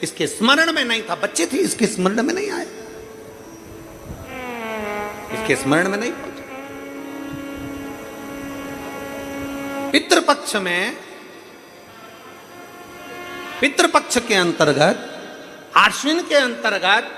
इसके स्मरण में नहीं था, बच्चे थे, इसके स्मरण में नहीं आए, इसके स्मरण में नहीं पहुंचा। पितृपक्ष में, पितृपक्ष के अंतर्गत, आश्विन के अंतर्गत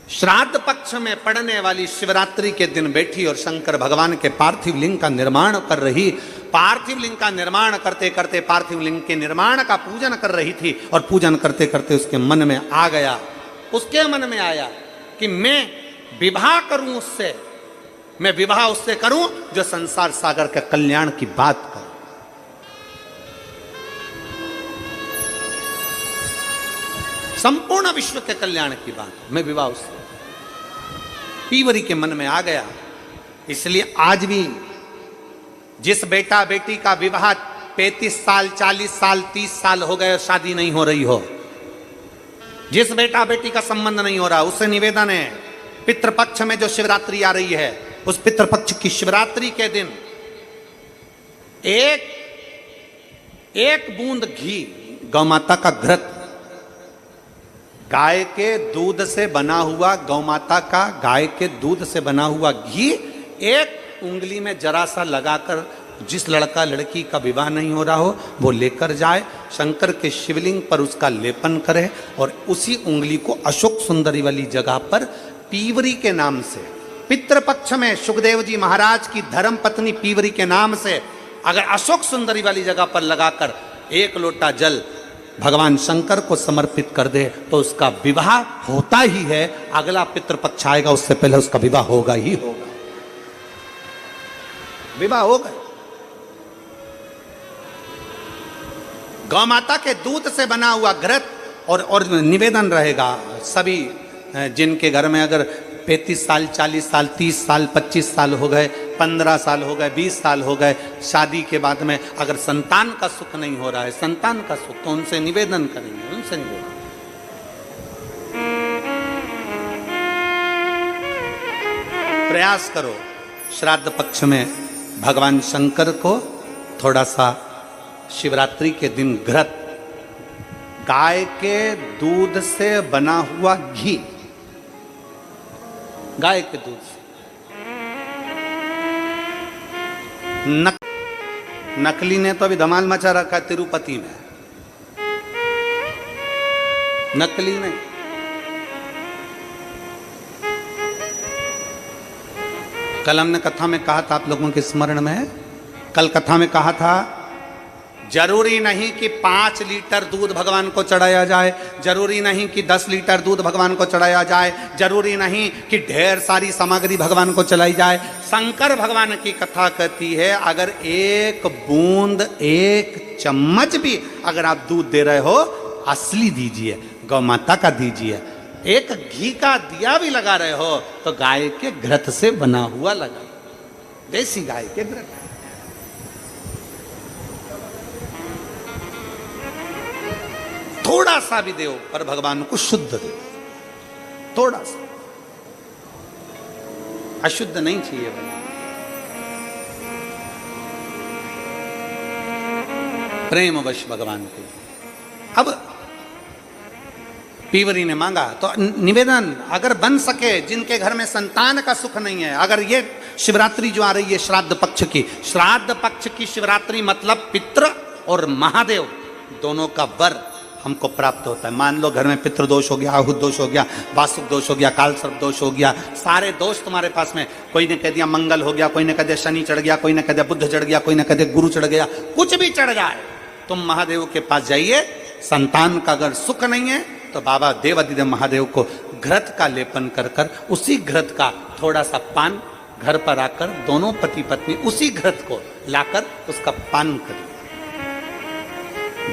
श्राद्ध पक्ष में पड़ने वाली शिवरात्रि के दिन बैठी और शंकर भगवान के पार्थिव लिंग का निर्माण कर रही, पार्थिव लिंग का निर्माण करते करते पार्थिव लिंग के निर्माण का पूजन कर रही थी, और पूजन करते करते उसके मन में आ गया, उसके मन में आया कि मैं विवाह करूं उससे, मैं विवाह उससे करूं जो संसार सागर के कल्याण की बात करे। संपूर्ण विश्व के कल्याण की बात, मैं विवाह उससे, पीवरी के मन में आ गया। इसलिए आज भी जिस बेटा बेटी का विवाह 35 साल 40 साल 30 साल हो गए, शादी नहीं हो रही हो, जिस बेटा बेटी का संबंध नहीं हो रहा, उससे निवेदन है, पितृपक्ष में जो शिवरात्रि आ रही है, उस पितृपक्ष की शिवरात्रि के दिन एक बूंद घी, गौ माता का घृत, गाय के दूध से बना हुआ, गौ माता का गाय के दूध से बना हुआ घी एक उंगली में जरा सा लगाकर, जिस लड़का लड़की का विवाह नहीं हो रहा हो वो लेकर जाए, शंकर के शिवलिंग पर उसका लेपन करे, और उसी उंगली को अशोक सुंदरी वाली जगह पर पीवरी के नाम से, पितृपक्ष में सुखदेव जी महाराज की धर्म पत्नी पीवरी के नाम से अगर अशोक सुंदरी वाली जगह पर लगाकर एक लोटा जल भगवान शंकर को समर्पित कर दे तो उसका विवाह होता ही है। अगला पितृपक्ष आएगा उससे पहले उसका विवाह होगा ही होगा, विवाह होगा। गौ माता के दूध से बना हुआ घृत, और निवेदन रहेगा सभी जिनके घर में अगर 35 साल 40 साल 30 साल 25 साल हो गए, 15 साल हो गए, 20 साल हो गए, शादी के बाद में अगर संतान का सुख नहीं हो रहा है, संतान का सुख, तो उनसे निवेदन करेंगे, उनसे निवेदन। प्रयास करो श्राद्ध पक्ष में भगवान शंकर को थोड़ा सा शिवरात्रि के दिन घृत, गाय के दूध से बना हुआ घी, गाय के दूध से, नकली ने तो अभी धमाल मचा रखा है तिरुपति में, नकली नहीं। कल हमने कथा में कहा था, आप लोगों के स्मरण में है, कल कथा में कहा था जरूरी नहीं कि 5 लीटर दूध भगवान को चढ़ाया जाए, जरूरी नहीं कि 10 लीटर दूध भगवान को चढ़ाया जाए, जरूरी नहीं कि ढेर सारी सामग्री भगवान को चलाई जाए। शंकर भगवान की कथा कहती है अगर एक बूंद, एक चम्मच भी अगर आप दूध दे रहे हो, असली दीजिए, गौ माता का दीजिए। एक घी का दिया भी लगा रहे हो तो गाय के घृत से बना हुआ लगा, देसी गाय के घृत। थोड़ा सा भी दो पर भगवान को शुद्ध दो, थोड़ा सा, अशुद्ध नहीं चाहिए भगवान। प्रेमवश भगवान के। अब पीवरी ने मांगा तो निवेदन अगर बन सके, जिनके घर में संतान का सुख नहीं है, अगर ये शिवरात्रि जो आ रही है श्राद्ध पक्ष की, श्राद्ध पक्ष की शिवरात्रि मतलब पितृ और महादेव दोनों का वर हमको प्राप्त होता है। मान लो घर में पितृदोष हो गया, आहुत दोष हो गया, वासुक दोष हो गया, काल सर्प दोष हो गया, सारे दोष तुम्हारे पास में, कोई ने कह दिया मंगल हो गया, कोई ने कह दिया शनि चढ़ गया, कोई ने कह दिया बुध चढ़ गया, कोई ने कह दिया गुरु चढ़ गया, कुछ भी चढ़ जाए, तुम महादेव के पास जाइए। संतान का अगर सुख नहीं है तो बाबा देवादिदेव महादेव को घृत का लेपन कर कर, उसी घृत का थोड़ा सा पान घर पर आकर दोनों पति पत्नी उसी घृत को लाकर उसका पान करो,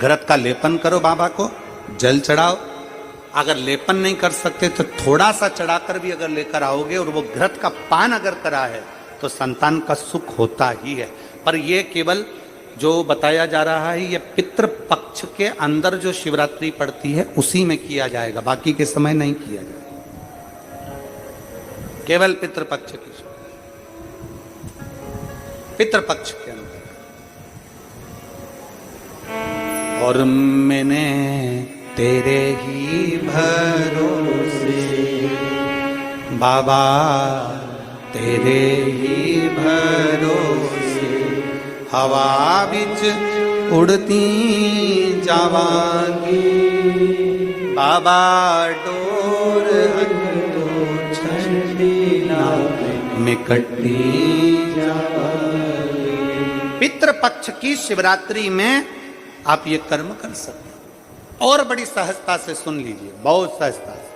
घृत का लेपन करो, बाबा को जल चढ़ाओ। अगर लेपन नहीं कर सकते तो थोड़ा सा चढ़ाकर भी अगर लेकर आओगे और वो घृत का पान अगर करा है तो संतान का सुख होता ही है। पर ये केवल जो बताया जा रहा है ये पितृपक्ष के अंदर जो शिवरात्रि पड़ती है उसी में किया जाएगा, बाकी के समय नहीं किया जाएगा, केवल पितृपक्ष की, पितृपक्ष के अंदर। और मैंने तेरे ही भरोसे, बाबा तेरे ही भरोसे, हवा बिच उड़ती जावांगी, बाबा डोर में कटती जावांगी। पितृपक्ष की शिवरात्रि में आप ये कर्म कर सकते हैं। और बड़ी सहजता से सुन लीजिए, बहुत सहजता से।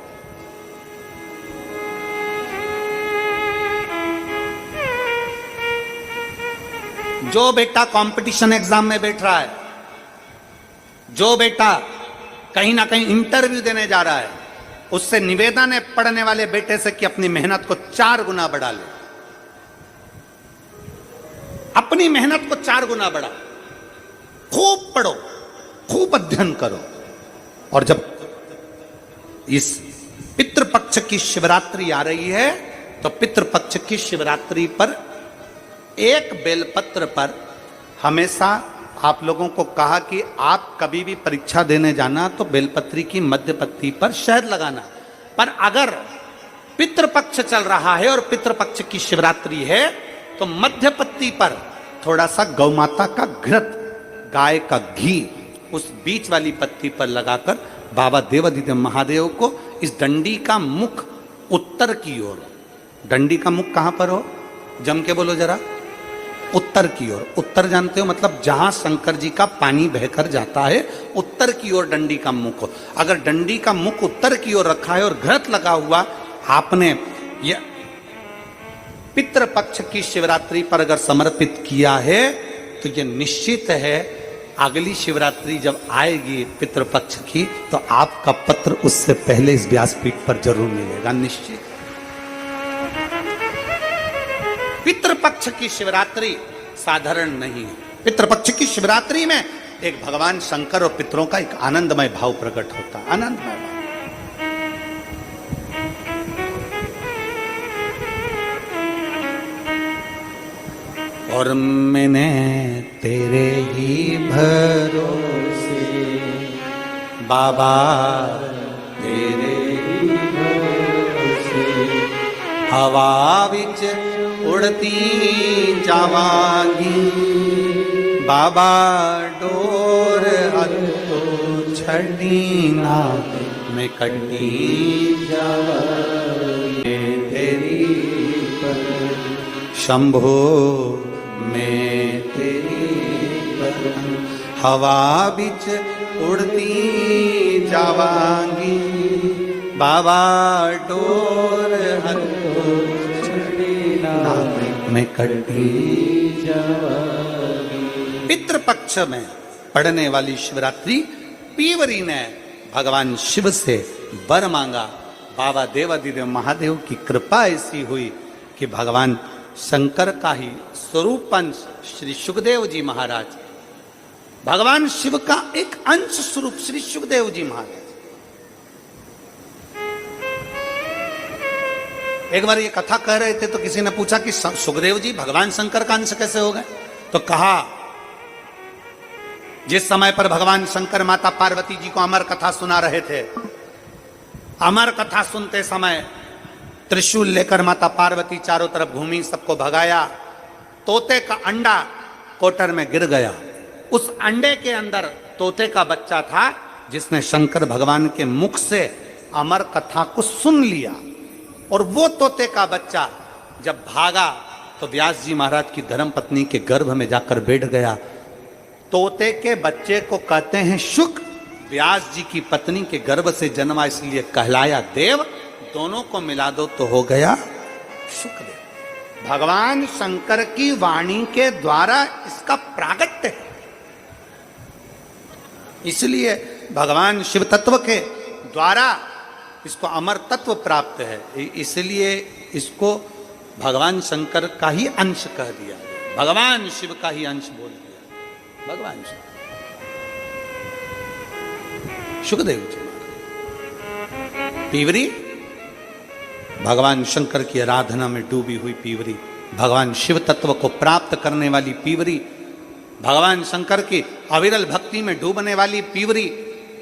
जो बेटा कंपटीशन एग्जाम में बैठ रहा है, जो बेटा कहीं ना कहीं इंटरव्यू देने जा रहा है, उससे निवेदन है पढ़ने वाले बेटे से कि अपनी मेहनत को 4 गुना बढ़ा ले। अपनी मेहनत को 4 गुना बढ़ा, खूब पढ़ो, खूब अध्ययन करो। और जब इस पितृपक्ष की शिवरात्रि आ रही है, तो पितृपक्ष की शिवरात्रि पर एक बेलपत्र पर हमेशा आप लोगों को कहा कि आप कभी भी परीक्षा देने जाना तो बेलपत्री की मध्य पत्ती पर शहद लगाना। पर अगर पितृपक्ष चल रहा है और पितृपक्ष की शिवरात्रि है, तो मध्य पत्ती पर थोड़ा सा गौ माता का घृत, गाय का घी उस बीच वाली पत्ती पर लगाकर बाबा देवाधिदेव महादेव को इस डंडी का मुख उत्तर की ओर, डंडी का मुख कहां पर हो, जम के बोलो जरा, उत्तर की ओर। उत्तर जानते हो, मतलब जहां शंकर जी का पानी बहकर जाता है, उत्तर की ओर डंडी का मुख हो। अगर डंडी का मुख उत्तर की ओर रखा है और घृत लगा हुआ आपने ये पितृपक्ष की शिवरात्रि पर अगर समर्पित किया है, तो ये निश्चित है अगली शिवरात्रि जब आएगी पितृपक्ष की, तो आपका पत्र उससे पहले इस व्यासपीठ पर जरूर मिलेगा, निश्चित। पितृपक्ष की शिवरात्रि साधारण नहीं है। पितृपक्ष की शिवरात्रि में एक भगवान शंकर और पितरों का एक आनंदमय भाव प्रकट होता है, आनंदमय भाव। और मैंने तेरे ही भरोसे, बाबा तेरे ही भरोसे, हवा बिच उड़ती जावांगी, बाबा डोर हतो छड़ी ना मैं कटी जावांगी, तेरी शंभो मैं तेरी हवा बिच उड़ती जावांगी, बाबा डोर हतो में कटी जावांगी। पितृपक्ष में पढ़ने वाली शिवरात्रि, पीवरी ने भगवान शिव से वर मांगा। बाबा देवाधिदेव महादेव की कृपा ऐसी हुई कि भगवान शंकर का ही स्वरूप अंश श्री सुखदेव जी महाराज, भगवान शिव का एक अंश स्वरूप श्री सुखदेव जी महाराज। एक बार ये कथा कह रहे थे तो किसी ने पूछा कि सुखदेव जी भगवान शंकर का अंश कैसे हो गए? तो कहा, जिस समय पर भगवान शंकर माता पार्वती जी को अमर कथा सुना रहे थे, अमर कथा सुनते समय त्रिशूल लेकर माता पार्वती चारों तरफ घूमी, सबको भगाया। तोते का अंडा कोटर में गिर गया। उस अंडे के अंदर तोते का बच्चा था, जिसने शंकर भगवान के मुख से अमर कथा को सुन लिया। और वो तोते का बच्चा जब भागा तो व्यास जी महाराज की धर्मपत्नी के गर्भ में जाकर बैठ गया। तोते के बच्चे को कहते हैं शुक, व्यास जी की पत्नी के गर्भ से जन्मा इसलिए कहलाया देव। दोनों को मिला दो तो हो गया शुकदेव। भगवान शंकर की वाणी के द्वारा इसका प्रागट्य है, इसलिए भगवान शिव तत्व के द्वारा इसको अमर तत्व प्राप्त है। इसलिए इसको भगवान शंकर का ही अंश कह दिया, भगवान शिव का ही अंश बोल दिया। भगवान शिव, सुखदेव जी पीवरी, भगवान शंकर की आराधना में डूबी हुई पीवरी, भगवान शिव तत्व को प्राप्त करने वाली पीवरी, भगवान शंकर की अविरल भक्ति में डूबने वाली पीवरी,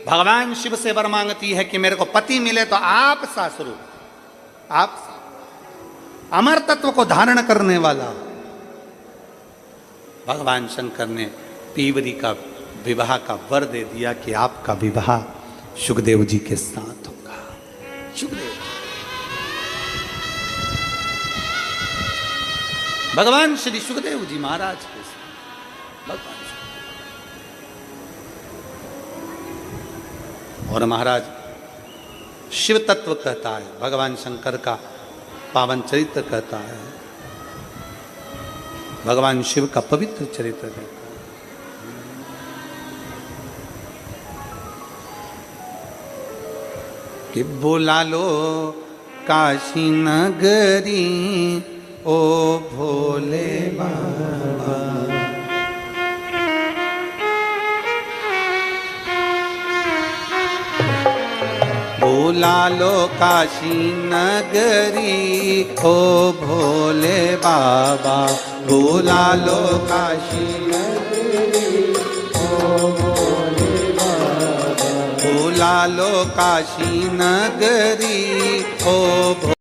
भगवान शिव से वर मांगती है कि मेरे को पति मिले तो आप सा स्वरूप, आप अमर तत्व को धारण करने वाला। भगवान शंकर ने तीवरी का विवाह का वर दे दिया कि आपका विवाह सुखदेव जी के साथ होगा। सुखदेव भगवान श्री सुखदेव जी महाराज के साथ भगवान और महाराज शिव तत्व कहता है, भगवान शंकर का पावन चरित्र कहता है, भगवान शिव का पवित्र चरित्र कहता है। कि बुला लो काशी नगरी ओ भोले बाबा, बुला लो काशी नगरी ओ भोले बाबा, बुला लो काशी नगरी ओ भोले बाबा, बुला लो काशी नगरी ओ